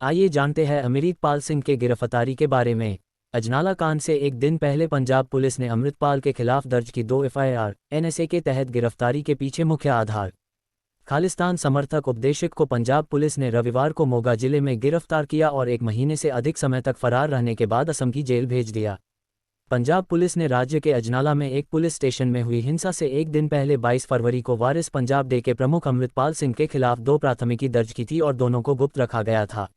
आइए जानते हैं अमृतपाल सिंह के गिरफ्तारी के बारे में। अजनाला कांड से एक दिन पहले पंजाब पुलिस ने अमृतपाल के खिलाफ दर्ज की 2 एफआईआर एनएसए के तहत गिरफ्तारी के पीछे मुख्य आधार खालिस्तान समर्थक उपदेशक को पंजाब पुलिस ने रविवार को मोगा जिले में गिरफ्तार किया और 1 महीने से अधिक समय तक फरार रहने के बाद असम की जेल भेज दिया। पंजाब पुलिस ने राज्य के अजनाला में एक पुलिस स्टेशन में हुई हिंसा से एक दिन पहले 22 फरवरी को वारिस पंजाब डे के प्रमुख अमृतपाल सिंह के खिलाफ 2 प्राथमिकी दर्ज की थी और दोनों को गुप्त रखा गया था।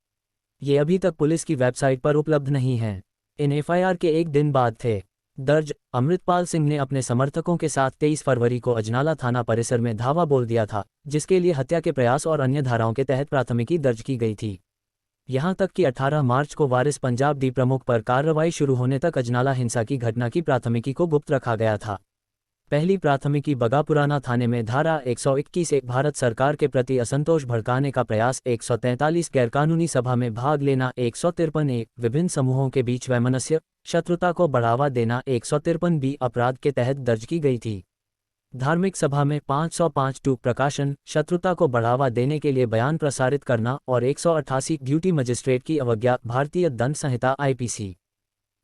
ये अभी तक पुलिस की वेबसाइट पर उपलब्ध नहीं हैं। इन एफआईआर के एक दिन बाद थे दर्ज। अमृतपाल सिंह ने अपने समर्थकों के साथ 23 फरवरी को अजनाला थाना परिसर में धावा बोल दिया था, जिसके लिए हत्या के प्रयास और अन्य धाराओं के तहत प्राथमिकी दर्ज की गई थी। यहां तक कि 18 मार्च को वारिस पंजाब डी प्रमुख पर कार्रवाई शुरू होने तक अजनाला हिंसा की घटना की प्राथमिकी को गुप्त रखा गया था। पहली प्राथमिकी बगापुराना थाने में धारा 121 एक भारत सरकार के प्रति असंतोष भड़काने का प्रयास, 143 गैरकानूनी सभा में भाग लेना, 153 एक विभिन्न समूहों के बीच वैमनस्य शत्रुता को बढ़ावा देना, 153 बी अपराध के तहत दर्ज की गई थी। धार्मिक सभा में 505 टू प्रकाशन शत्रुता को बढ़ावा देने के लिए बयान प्रसारित करना और 188 ड्यूटी मजिस्ट्रेट की अवज्ञा, भारतीय दंड संहिता आईपीसी।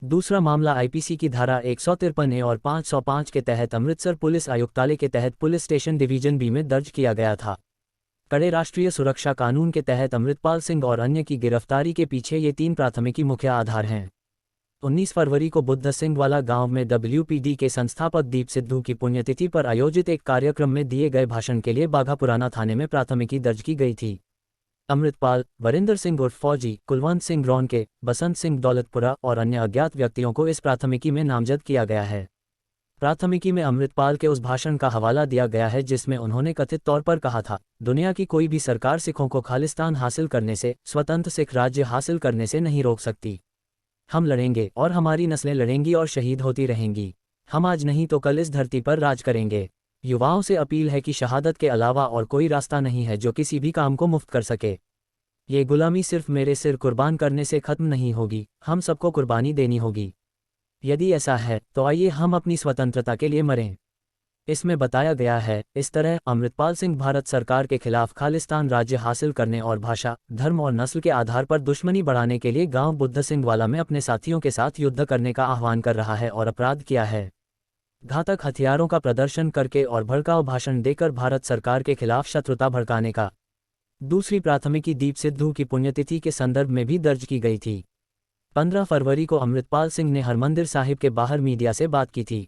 दूसरा मामला आईपीसी की धारा 153 ए और 505 के तहत अमृतसर पुलिस आयुक्तालय के तहत पुलिस स्टेशन डिवीजन बी में दर्ज किया गया था। कड़े राष्ट्रीय सुरक्षा कानून के तहत अमृतपाल सिंह और अन्य की गिरफ्तारी के पीछे ये 3 प्राथमिकी मुख्य आधार हैं। 19 फरवरी को बुद्ध सिंह वाला गांव में WPD के संस्थापक दीप सिद्धू की पुण्यतिथि पर आयोजित एक कार्यक्रम में दिए गए भाषण के लिए बाघापुराना थाने में प्राथमिकी दर्ज की गई थी। अमृतपाल, वरिंदर सिंह उर्फ फौजी, कुलवंत सिंह रौनके, बसंत सिंह दौलतपुरा और अन्य अज्ञात व्यक्तियों को इस प्राथमिकी में नामजद किया गया है। प्राथमिकी में अमृतपाल के उस भाषण का हवाला दिया गया है जिसमें उन्होंने कथित तौर पर कहा था, दुनिया की कोई भी सरकार सिखों को खालिस्तान हासिल करने से, स्वतंत्र सिख राज्य हासिल करने से नहीं रोक सकती। हम लड़ेंगे और हमारी नस्लें लड़ेंगी और शहीद होती रहेंगी। हम आज नहीं तो कल इस धरती पर राज करेंगे। युवाओं से अपील है कि शहादत के अलावा और कोई रास्ता नहीं है जो किसी भी काम को मुफ्त कर सके। ये गुलामी सिर्फ मेरे सिर कुर्बान करने से खत्म नहीं होगी, हम सबको कुर्बानी देनी होगी। यदि ऐसा है तो आइए हम अपनी स्वतंत्रता के लिए मरें। इसमें बताया गया है, इस तरह अमृतपाल सिंह भारत सरकार के खिलाफ खालिस्तान राज्य हासिल करने और भाषा, धर्म और नस्ल के आधार पर दुश्मनी बढ़ाने के लिए गांव बुद्ध सिंह वाला में अपने साथियों के साथ युद्ध करने का आह्वान कर रहा है और अपराध किया है। घातक हथियारों का प्रदर्शन करके और भड़काऊ भाषण देकर भारत सरकार के खिलाफ शत्रुता भड़काने का। दूसरी प्राथमिकी दीप सिद्धू की पुण्यतिथि के संदर्भ में भी दर्ज की गई थी। 15 फरवरी को अमृतपाल सिंह ने हरमंदिर साहिब के बाहर मीडिया से बात की थी।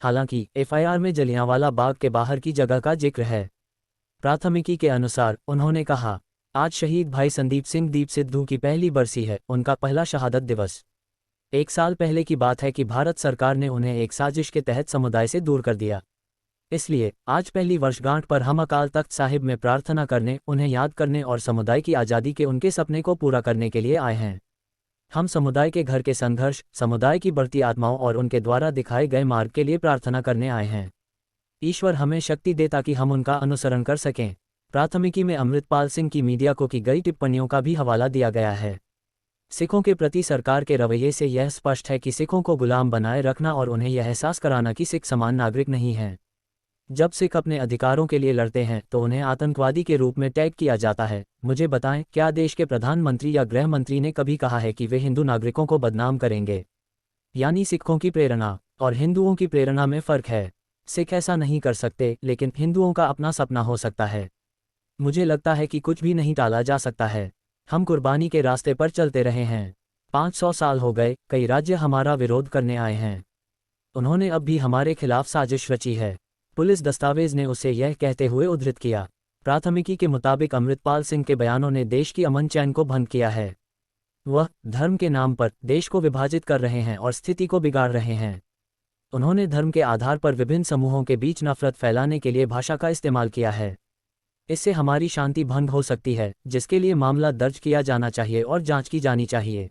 हालांकि एफआईआर में जलियांवाला बाग के बाहर की जगह का जिक्र है। प्राथमिकी के अनुसार उन्होंने कहा, आज शहीद भाई संदीप सिंह दीप सिद्धू की पहली बरसी है, उनका पहला शहादत दिवस। 1 साल पहले की बात है कि भारत सरकार ने उन्हें एक साजिश के तहत समुदाय से दूर कर दिया। इसलिए आज पहली वर्षगांठ पर हम अकाल तख्त साहिब में प्रार्थना करने, उन्हें याद करने और समुदाय की आज़ादी के उनके सपने को पूरा करने के लिए आए हैं। हम समुदाय के घर के संघर्ष, समुदाय की बढ़ती आत्माओं और उनके द्वारा दिखाए गए मार्ग के लिए प्रार्थना करने आए हैं। ईश्वर हमें शक्ति दे ताकि हम उनका अनुसरण कर सकें। प्राथमिकी में अमृतपाल सिंह की मीडिया को की गई टिप्पणियों का भी हवाला दिया गया है। सिखों के प्रति सरकार के रवैये से यह स्पष्ट है कि सिखों को गुलाम बनाए रखना और उन्हें यह एहसास कराना कि सिख समान नागरिक नहीं हैं। जब सिख अपने अधिकारों के लिए लड़ते हैं तो उन्हें आतंकवादी के रूप में टैग किया जाता है। मुझे बताएं, क्या देश के प्रधानमंत्री या गृह मंत्री ने कभी कहा है कि वे हिंदू नागरिकों को बदनाम करेंगे? यानी सिखों की प्रेरणा और हिंदुओं की प्रेरणा में फ़र्क है। सिख ऐसा नहीं कर सकते, लेकिन हिंदुओं का अपना सपना हो सकता है। मुझे लगता है कि कुछ भी नहीं टाला जा सकता है। हम कुर्बानी के रास्ते पर चलते रहे हैं। 500 साल हो गए, कई राज्य हमारा विरोध करने आए हैं। उन्होंने अब भी हमारे खिलाफ साजिश रची है। पुलिस दस्तावेज ने उसे यह कहते हुए उद्धृत किया। प्राथमिकी के मुताबिक अमृतपाल सिंह के बयानों ने देश की अमन चैन को भंग किया है। वह धर्म के नाम पर देश को विभाजित कर रहे हैं और स्थिति को बिगाड़ रहे हैं। उन्होंने धर्म के आधार पर विभिन्न समूहों के बीच नफरत फैलाने के लिए भाषा का इस्तेमाल किया है। इससे हमारी शांति भंग हो सकती है, जिसके लिए मामला दर्ज किया जाना चाहिए और जांच की जानी चाहिए।